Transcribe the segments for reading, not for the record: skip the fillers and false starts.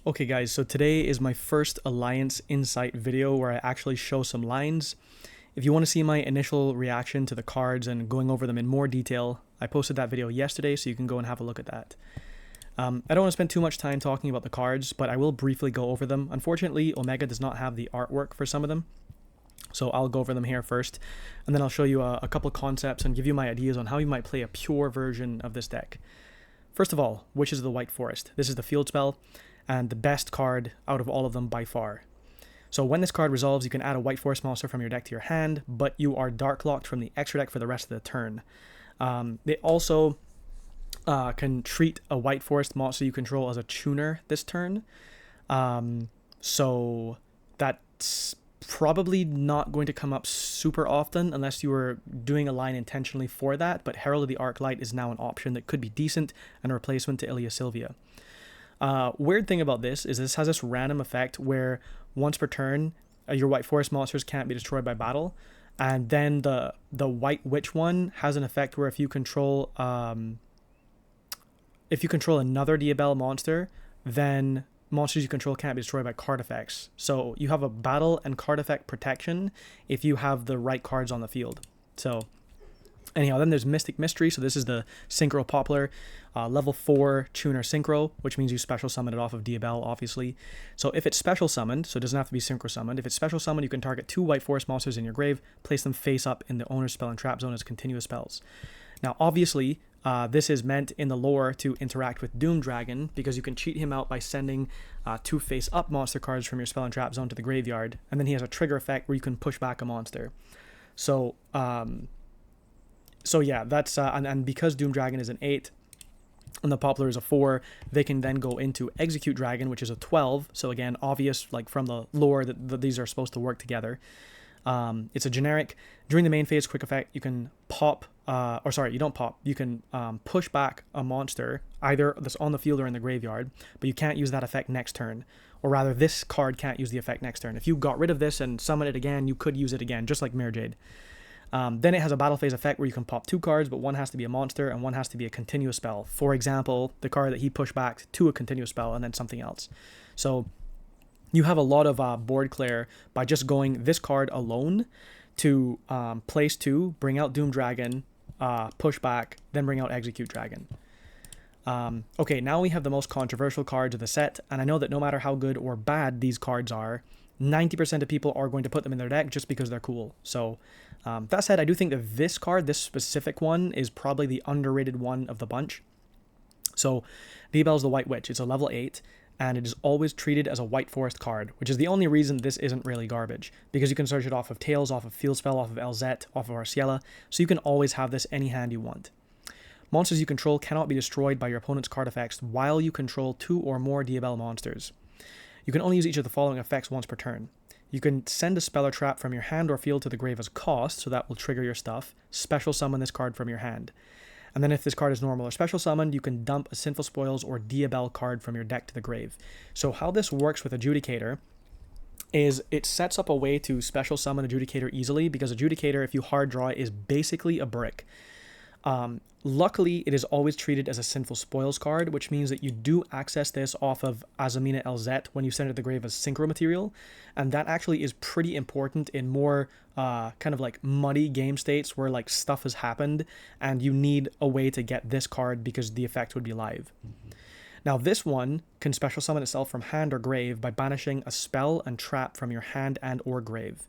Okay guys, so today is my first Alliance Insight video where I actually show some lines. If you want to see my initial reaction to the cards and going over them in more detail, I posted that video yesterday, so you can go and have a look at that. I don't want to spend too much time talking about the cards, but I will briefly go over them. Unfortunately, Omega does not have the artwork for some of them, so I'll go over them here first, and then I'll show you a couple concepts and give you my ideas on how you might play a pure version of this deck. First of all, Witches of the White Forest. This is the field spell, and the best card out of all of them by far. So when this card resolves, you can add a White Forest monster from your deck to your hand, but you are dark locked from the extra deck for the rest of the turn. They also can treat a White Forest monster you control as a tuner this turn. So that's probably not going to come up super often unless you were doing a line intentionally for that, but Herald of the Arclight is now an option that could be decent and a replacement to Ilia Sylvia. Weird thing about this is this has this random effect where once per turn, your White Forest monsters can't be destroyed by battle, and then the White Witch one has an effect where if you control another Diabell monster, then monsters you control can't be destroyed by card effects. So you have a battle and card effect protection if you have the right cards on the field. So anyhow, then there's Mystic Mystery. So this is the Synchro Poplar, level 4 tuner Synchro, which means you special summon it off of Diabell, obviously. So if it's special summoned, so it doesn't have to be Synchro summoned, if it's special summoned, you can target 2 White Forest monsters in your grave, place them face up in the owner's spell and trap zone as continuous spells. Now, obviously, this is meant in the lore to interact with Doom Dragon, because you can cheat him out by sending 2 face-up monster cards from your spell and trap zone to the graveyard, and then he has a trigger effect where you can push back a monster. So yeah, that's and because Doom Dragon is an 8 and the Poplar is a 4, they can then go into Execute Dragon, which is a 12. So again, obvious like from the lore that these are supposed to work together. It's a generic. During the main phase quick effect, you can pop, you don't pop. You can push back a monster either that's on the field or in the graveyard, but you can't use that effect next turn. Or rather, this card can't use the effect next turn. If you got rid of this and summon it again, you could use it again, just like Mirror Jade. Then it has a battle phase effect where you can pop 2 cards, but one has to be a monster and one has to be a continuous spell. For example, the card that he pushed back to a continuous spell and then something else. So you have a lot of board clear by just going this card alone to place 2, bring out Doom Dragon, push back, then bring out Execute Dragon. Okay, now we have the most controversial cards of the set, and I know that no matter how good or bad these cards are, 90% of people are going to put them in their deck just because they're cool. So that said, I do think that this card, this specific one, is probably the underrated one of the bunch. So Diabell is the White Witch. It's a level 8, and it is always treated as a White Forest card, which is the only reason this isn't really garbage, because you can search it off of Tails, off of Field Spell, off of LZ, off of Arciela, so you can always have this any hand you want. Monsters you control cannot be destroyed by your opponent's card effects while you control 2 or more Diabell monsters. You can only use each of the following effects once per turn. You can send a spell or trap from your hand or field to the grave as cost, so that will trigger your stuff. Special summon this card from your hand. And then if this card is normal or special summoned, you can dump a Sinful Spoils or Diabell card from your deck to the grave. So how this works with Adjudicator is it sets up a way to special summon Adjudicator easily, because Adjudicator, if you hard draw, is basically a brick. Luckily, it is always treated as a Sinful Spoils card, which means that you do access this off of Azamina LZ when you send it to the grave as Synchro material, and that actually is pretty important in more kind of like muddy game states where like stuff has happened and you need a way to get this card because the effect would be live. Now this one can special summon itself from hand or grave by banishing a spell and trap from your hand and or grave.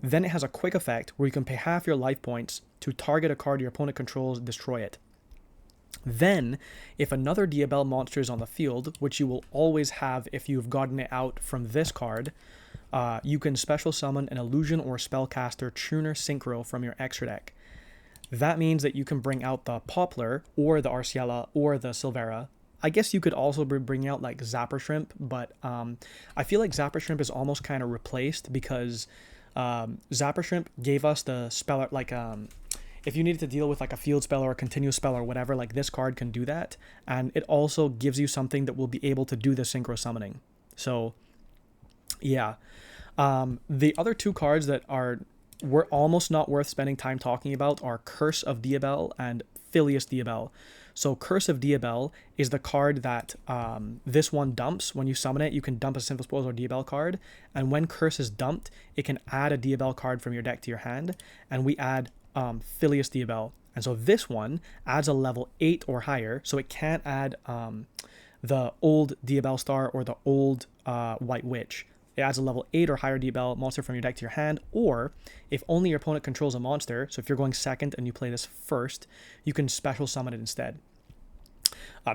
Then it has a quick effect where you can pay half your life points to target a card your opponent controls and destroy it. Then, if another Diabell monster is on the field, which you will always have if you've gotten it out from this card, you can special summon an Illusion or Spellcaster Tuner Synchro from your extra deck. That means that you can bring out the Poplar, or the Arciela, or the Silvera. I guess you could also bring out like Zapper Shrimp, but I feel like Zapper Shrimp is almost kind of replaced because Zapper Shrimp gave us the spell, like if you needed to deal with like a field spell or a continuous spell or whatever, like this card can do that, and it also gives you something that will be able to do the synchro summoning. So yeah, the other 2 cards that were almost not worth spending time talking about are Curse of Diabell and Filius Diabell. So Curse of Diabell is the card that this one dumps. When you summon it, you can dump a Sinful Spoils or Diabell card, and when Curse is dumped, it can add a Diabell card from your deck to your hand, and we add Filius Diabell. And so this one adds a level 8 or higher, so it can't add the old Diabell Star or the old White Witch. It adds a level 8 or higher Diabell monster from your deck to your hand, or if only your opponent controls a monster, so if you're going second and you play this first, you can special summon it instead.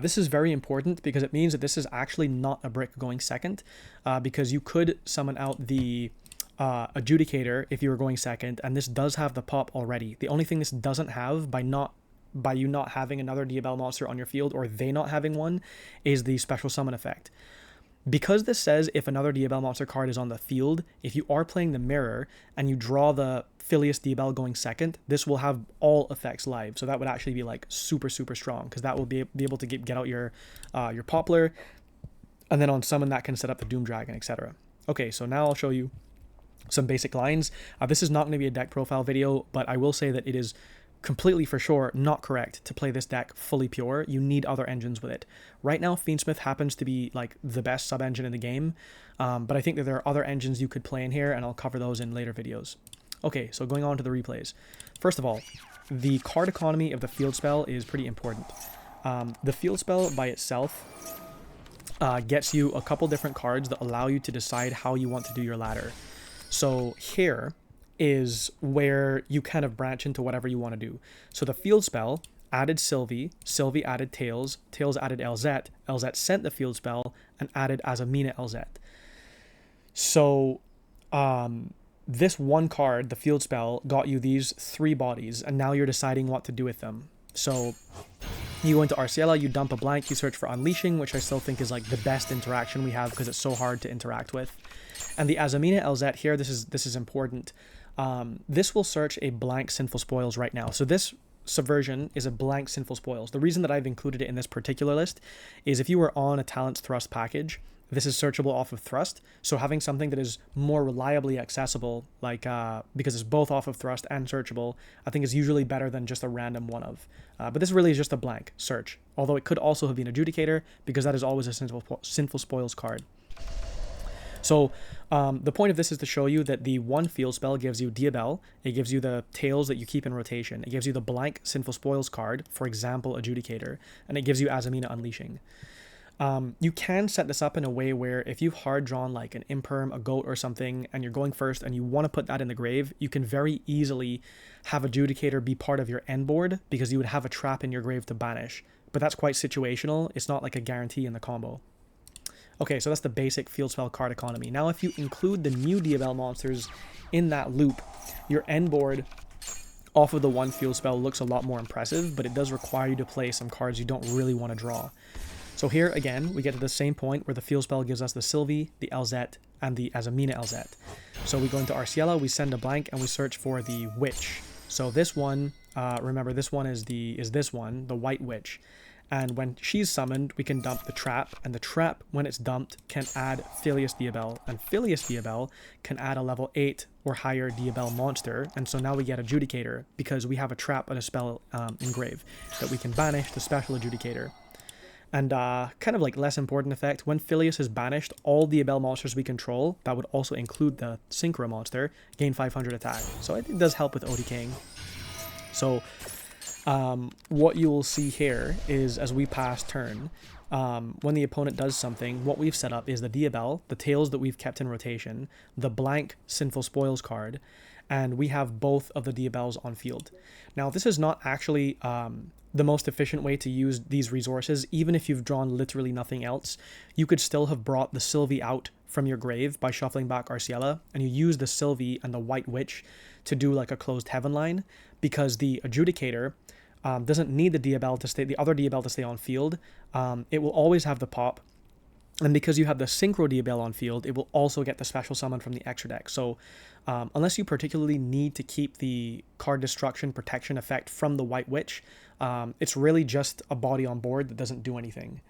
This is very important because it means that this is actually not a brick going second, because you could summon out the Adjudicator if you were going second, and this does have the pop already. The only thing this doesn't have by you not having another Diabell monster on your field, or they not having one, is the special summon effect. Because this says if another Diabell monster card is on the field, if you are playing the mirror and you draw the Filius Diabell going second, this will have all effects live. So that would actually be like super, super strong, because that will be able to get out your Poplar, and then on summon that can set up the Doom Dragon, etc. Okay, so now I'll show you some basic lines. This is not going to be a deck profile video, but I will say that it is completely for sure not correct to play this deck fully pure. You need other engines with it. Right now, FiendSmith happens to be like the best sub-engine in the game, but I think that there are other engines you could play in here, and I'll cover those in later videos. Okay, so going on to the replays. First of all, the card economy of the field spell is pretty important. The field spell by itself gets you a couple different cards that allow you to decide how you want to do your ladder. So here is where you kind of branch into whatever you want to do. So the field spell added Sylvie, Sylvie added Tails, Tails added LZ, LZ sent the field spell and added Azamina LZ. So this one card, the field spell, got you these 3 bodies, and now you're deciding what to do with them. So you go into Arciela, you dump a blank, you search for Unleashing, which I still think is like the best interaction we have because it's so hard to interact with. And the Azamina LZ here, this is important. This will search a blank Sinful Spoils right now. So this Subversion is a blank Sinful Spoils. The reason that I've included it in this particular list is if you were on a Talents Thrust package, this is searchable off of Thrust. So having something that is more reliably accessible, like because it's both off of Thrust and searchable, I think is usually better than just a random one of. But this really is just a blank search, although it could also have been Adjudicator, because that is always a Sinful Spoils card. So the point of this is to show you that the one field spell gives you Diabell, it gives you the Tails that you keep in rotation, it gives you the blank Sinful Spoils card, for example Adjudicator, and it gives you Azamina Unleashing. You can set this up in a way where if you've hard drawn like an Imperm, a Goat or something, and you're going first and you want to put that in the grave, you can very easily have Adjudicator be part of your end board, because you would have a trap in your grave to banish. But that's quite situational, it's not like a guarantee in the combo. Okay, so that's the basic field spell card economy. Now if you include the new Diabell monsters in that loop, your end board off of the one field spell looks a lot more impressive, but it does require you to play some cards you don't really want to draw. So here again, we get to the same point where the field spell gives us the Sylvie, the LZ, and the Azamina LZ. So we go into Arciela, we send a blank, and we search for the Witch. So this one, remember this one is this one, the White Witch. And when she's summoned, we can dump the trap, and the trap, when it's dumped, can add Filius Diabell, and Filius Diabell can add a level 8 or higher Diabell monster, and so now we get Adjudicator, because we have a trap and a spell in grave that we can banish the special Adjudicator. And kind of like less important effect, when Filius is banished, all Diabell monsters we control, that would also include the Synchro monster, gain 500 attack. So it does help with ODKing. So what you will see here is as we pass turn, when the opponent does something, what we've set up is the Diabell, the Tails that we've kept in rotation, the blank Sinful Spoils card, and we have both of the Diabells on field. Now this is not actually the most efficient way to use these resources. Even if you've drawn literally nothing else, you could still have brought the Sylvie out from your grave by shuffling back Arciela, and you use the Sylvie and the White Witch to do like a closed heaven line, because the Adjudicator doesn't need the Diabell to stay, the other Diabell to stay on field. It will always have the pop, and because you have the Synchro Diabell on field, it will also get the special summon from the extra deck. So unless you particularly need to keep the card destruction protection effect from the White Witch, it's really just a body on board that doesn't do anything.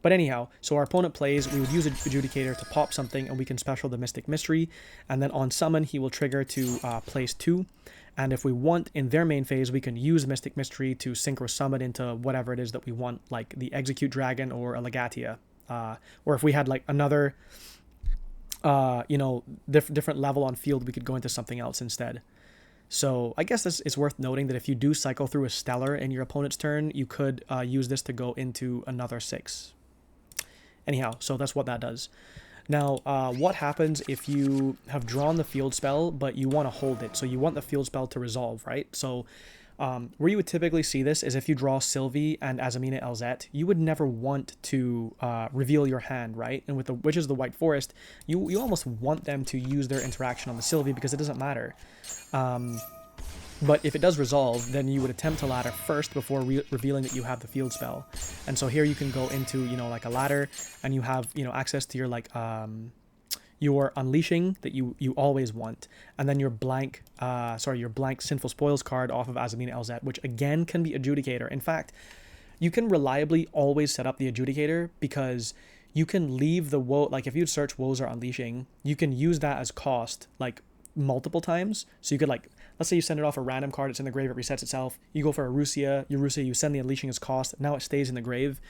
But anyhow, so our opponent plays, we would use Adjudicator to pop something, and we can special the Mystic Mystery, and then on summon, he will trigger to place 2, and if we want, in their main phase, we can use Mystic Mystery to Synchro summon into whatever it is that we want, like the Execute Dragon or a Legatia, or if we had like another, different level on field, we could go into something else instead. So I guess this is worth noting that if you do cycle through a Stellar in your opponent's turn, you could use this to go into another 6. Anyhow, so that's what that does. Now, what happens if you have drawn the field spell, but you want to hold it? So you want the field spell to resolve, right? So where you would typically see this is if you draw Sylvie and Azamina Elzette, you would never want to reveal your hand, right? And with the Witches of the White Forest, you almost want them to use their interaction on the Sylvie because it doesn't matter. But if it does resolve, then you would attempt to ladder first before revealing that you have the field spell. And so here you can go into, like a ladder, and you have, access to your, like, your Unleashing that you always want. And then your blank Sinful Spoils card off of Azamina Elzette, which again can be Adjudicator. In fact, you can reliably always set up the Adjudicator because you can leave the woe, like if you search woes or Unleashing, you can use that as cost, like, multiple times. So you could, like, let's say you send it off a random card, it's in the grave, it resets itself. You go for a Rusia, you send the Unleashing as cost, now it stays in the grave.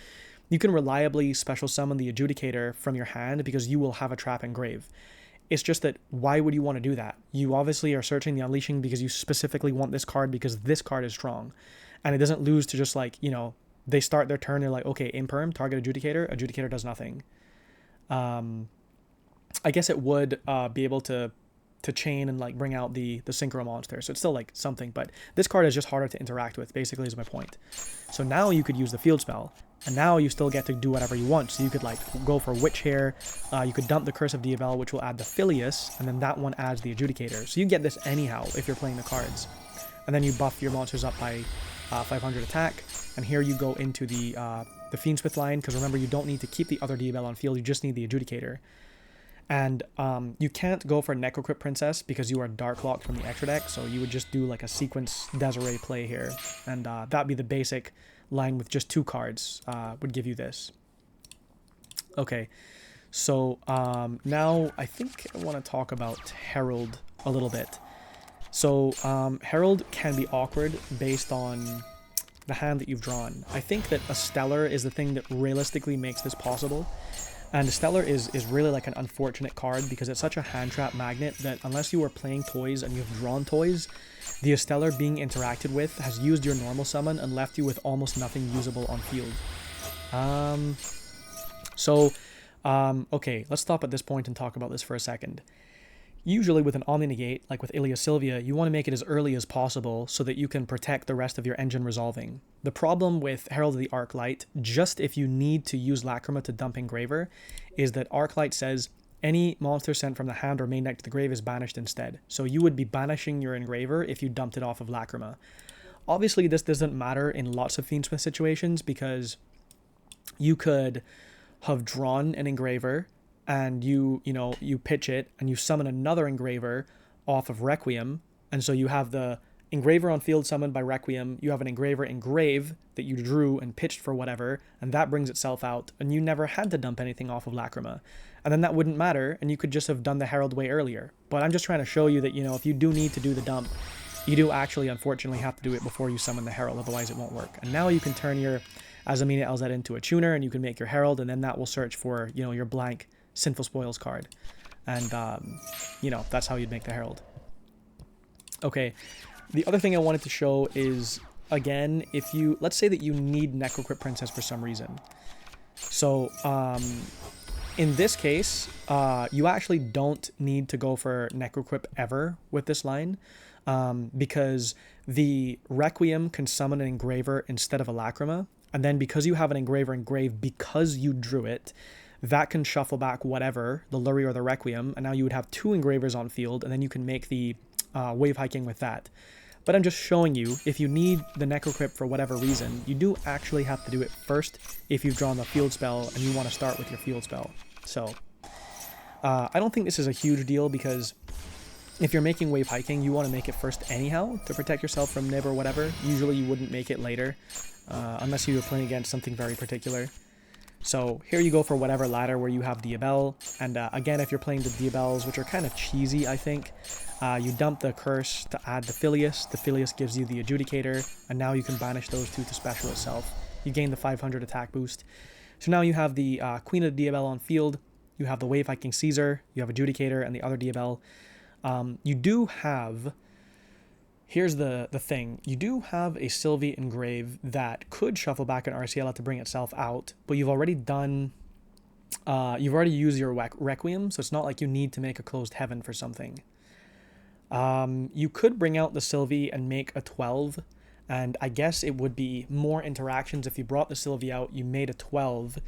You can reliably special summon the Adjudicator from your hand because you will have a trap in grave. It's just that, why would you want to do that? You obviously are searching the Unleashing because you specifically want this card because this card is strong. And it doesn't lose to just like, they start their turn, they're like, okay, Imperm, target Adjudicator does nothing. I guess it would be able to chain and like bring out the Synchro monster, so it's still like something, but this card is just harder to interact with, basically, is my point. So now you could use the field spell, and now you still get to do whatever you want. So you could like go for Witch Hair, you could dump the Curse of Diabell, which will add the Filius, and then that one adds the Adjudicator. So you get this anyhow if you're playing the cards, and then you buff your monsters up by 500 attack, and here you go into the FiendSmith line, because remember, you don't need to keep the other Diabell on field, you just need the Adjudicator. And you can't go for Necrocrypt Princess because you are Dark Locked from the extra deck, so you would just do like a sequence Desiree play here, and that'd be the basic line with just 2 cards would give you this. Okay, so now I think I want to talk about Herald a little bit. So Herald can be awkward based on the hand that you've drawn. I think that a Stellar is the thing that realistically makes this possible. And the Stellar is really like an unfortunate card because it's such a hand trap magnet that unless you are playing toys and you've drawn toys, the Stellar being interacted with has used your normal summon and left you with almost nothing usable on field. Okay, let's stop at this point and talk about this for a second. Usually with an Omni Negate, like with Ilia Sylvia, you want to make it as early as possible so that you can protect the rest of your engine resolving. The problem with Herald of the Arclight, just if you need to use Lacrima to dump Engraver, is that Arclight says any monster sent from the hand or main deck to the grave is banished instead. So you would be banishing your Engraver if you dumped it off of Lacrima. Obviously, this doesn't matter in lots of FiendSmith situations because you could have drawn an Engraver and you pitch it and you summon another Engraver off of Requiem, and so you have the Engraver on field summoned by Requiem, you have an Engraver in grave that you drew and pitched for whatever, and that brings itself out, and you never had to dump anything off of Lacrima. And then that wouldn't matter, and you could just have done the Herald way earlier. But I'm just trying to show you that, if you do need to do the dump, you do actually, unfortunately, have to do it before you summon the Herald, otherwise it won't work. And now you can turn your Azamina Elzette into a tuner, and you can make your Herald, and then that will search for, your blank Sinful Spoils card, and that's how you'd make the Herald. Okay, the other thing I wanted to show is, again, if you, let's say that you need Necrocrypt Princess for some reason. So in this case, you actually don't need to go for Necrocrypt ever with this line, because the Requiem can summon an Engraver instead of a Lacrima, and then because you have an Engraver in grave because you drew it, that can shuffle back whatever, the Lurie or the Requiem, and now you would have 2 Engravers on field, and then you can make the Wave Hiking with that. But I'm just showing you, if you need the Necrocrypt for whatever reason, you do actually have to do it first if you've drawn the field spell and you want to start with your field spell. So, I don't think this is a huge deal because if you're making Wave Hiking, you want to make it first anyhow to protect yourself from Nib or whatever. Usually you wouldn't make it later, unless you were playing against something very particular. So here you go for whatever ladder where you have Diabell, and again, if you're playing the Diabells, which are kind of cheesy, I think, you dump the curse to add the Filius. The Filius gives you the Adjudicator, and now you can banish those two to special itself. You gain the 500 attack boost. So now you have the Queen of the Diabell on field, you have the Wave Hiking Caesar, you have Adjudicator, and the other Diabell. You do have... Here's the thing. You do have a Sylvie Engrave that could shuffle back an RCL to bring itself out, but you've already done... you've already used your Requiem, so it's not like you need to make a Closed Heaven for something. You could bring out the Sylvie and make a 12, and I guess it would be more interactions if you brought the Sylvie out, you made a 12,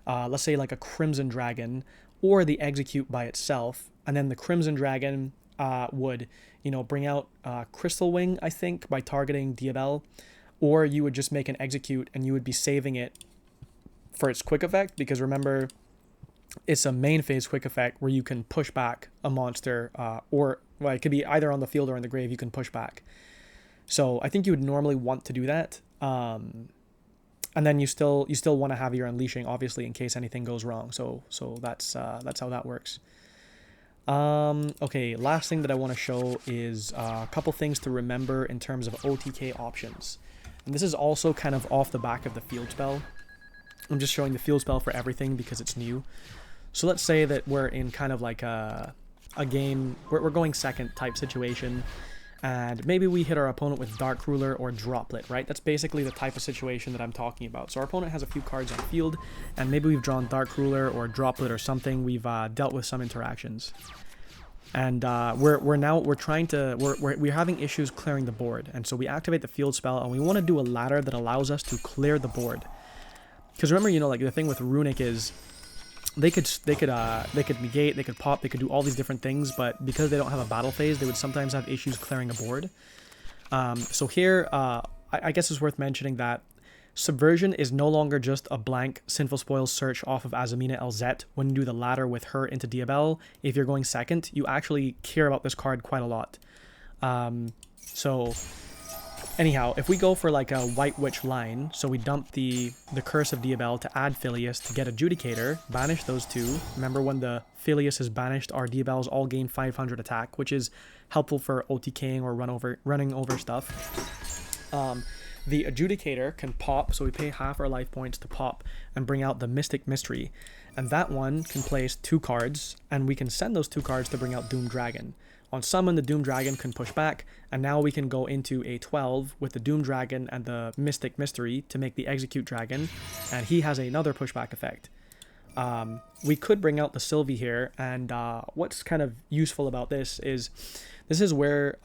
let's say like a Crimson Dragon, or the Execute by itself, and then the Crimson Dragon would, you know, bring out Crystal Wing, I think, by targeting Diabell, or you would just make an Execute and you would be saving it for its quick effect, because remember, it's a main phase quick effect where you can push back a monster, or well, it could be either on the field or in the grave, you can push back. So I think you would normally want to do that. And then you still want to have your unleashing, obviously, in case anything goes wrong. So that's how that works. Okay, last thing that I want to show is a couple things to remember in terms of OTK options. And this is also kind of off the back of the field spell. I'm just showing the field spell for everything because it's new. So let's say that we're in kind of like a game, we're going second type situation, and maybe we hit our opponent with Dark Ruler or Droplet, right? That's basically the type of situation that I'm talking about. So our opponent has a few cards on field, and maybe we've drawn Dark Ruler or Droplet or something. We've dealt with some interactions, and we're having issues clearing the board, and so we activate the field spell, and we want to do a ladder that allows us to clear the board. Because remember, you know, like the thing with Runic is they could negate, they could pop, they could do all these different things, but because they don't have a battle phase, they would sometimes have issues clearing a board. So here, I guess it's worth mentioning that Subversion is no longer just a blank Sinful Spoils search off of Azamina LZ when you do the ladder with her into Diabell. If you're going second, you actually care about this card quite a lot. So anyhow, if we go for like a White Witch line, so we dump the Curse of Diabell to add Filius to get Adjudicator, banish those two. Remember, when the Filius is banished, our Diabells all gain 500 attack, which is helpful for OTKing or running over stuff. The Adjudicator can pop, so we pay half our life points to pop and bring out the Mystic Mystery. And that one can place 2 cards, and we can send those 2 cards to bring out Doom Dragon. On summon, the Doom Dragon can push back, and now we can go into a 12 with the Doom Dragon and the Mystic Mystery to make the Execute Dragon, and he has another pushback effect. We could bring out the Sylvie here, and what's kind of useful about this is where,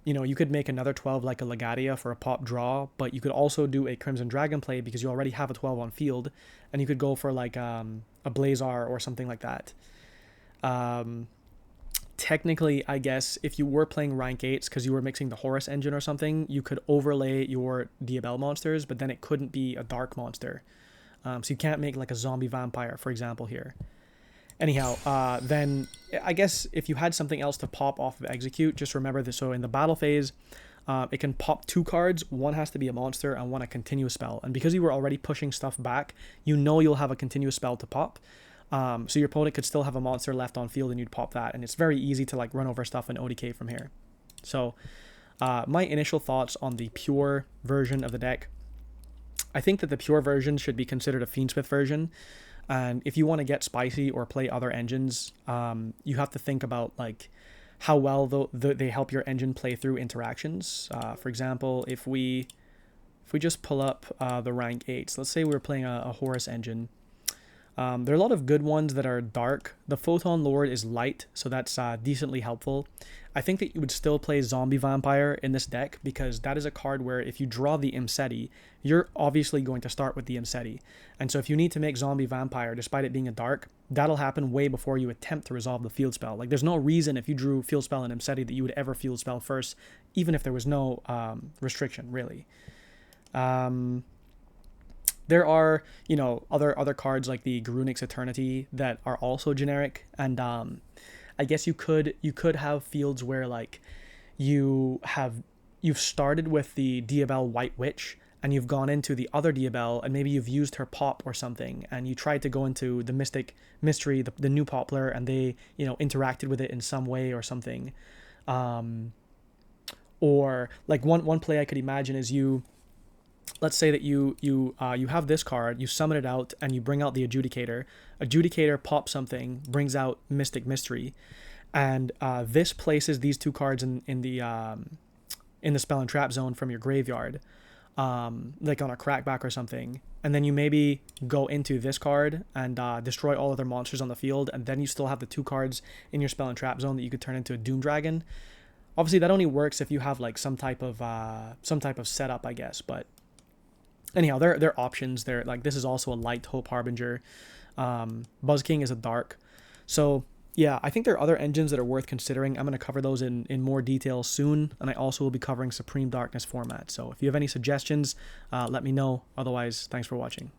you know, you could make another 12 like a Legadia for a pop draw, but you could also do a Crimson Dragon play because you already have a 12 on field, and you could go for like a Blazar or something like that. Technically, I guess, if you were playing rank 8s because you were mixing the Horus engine or something, you could overlay your Diabell monsters, but then it couldn't be a dark monster. So you can't make like a zombie vampire, for example, here. Anyhow, then I guess if you had something else to pop off of Execute, just remember this. So in the battle phase, it can pop 2 cards. One has to be a monster and one a continuous spell. And because you were already pushing stuff back, you know you'll have a continuous spell to pop. So your opponent could still have a monster left on field and you'd pop that. And it's very easy to like run over stuff and ODK from here. So my initial thoughts on the pure version of the deck. I think that the pure version should be considered a FiendSmith version. And if you want to get spicy or play other engines, you have to think about like how well they help your engine play through interactions. For example, if we just pull up the rank 8s, let's say we're playing a Horus engine. There are a lot of good ones that are dark. The Photon Lord is light, so that's decently helpful. I think that you would still play Zombie Vampire in this deck because that is a card where if you draw the Imseti, you're obviously going to start with the Imseti. And so if you need to make Zombie Vampire, despite it being a dark, that'll happen way before you attempt to resolve the field spell. Like, there's no reason if you drew field spell and Imseti that you would ever field spell first, even if there was no restriction, really. There are, you know, other cards like the Garunix Eternity that are also generic, and I guess you could have fields where like you've started with the Diabell White Witch, and you've gone into the other Diabell, and maybe you've used her pop or something, and you tried to go into the Mystic Mystery, the new poplar, and they, you know, interacted with it in some way or something. Or like one play I could imagine is you, let's say that you have this card, you summon it out, and you bring out the Adjudicator. Adjudicator pops something, brings out Mystic Mystery, and this places these two cards in the spell and trap zone from your graveyard, like on a crackback or something. And then you maybe go into this card and destroy all other monsters on the field, and then you still have the two cards in your spell and trap zone that you could turn into a Doom Dragon. Obviously, that only works if you have like some type of setup, I guess. But anyhow, there are options. There, like, this is also a light Hope Harbinger. Buzz King is a dark. So yeah, I think there are other engines that are worth considering. I'm going to cover those in more detail soon, and I also will be covering Supreme Darkness format. So if you have any suggestions, let me know. Otherwise, thanks for watching.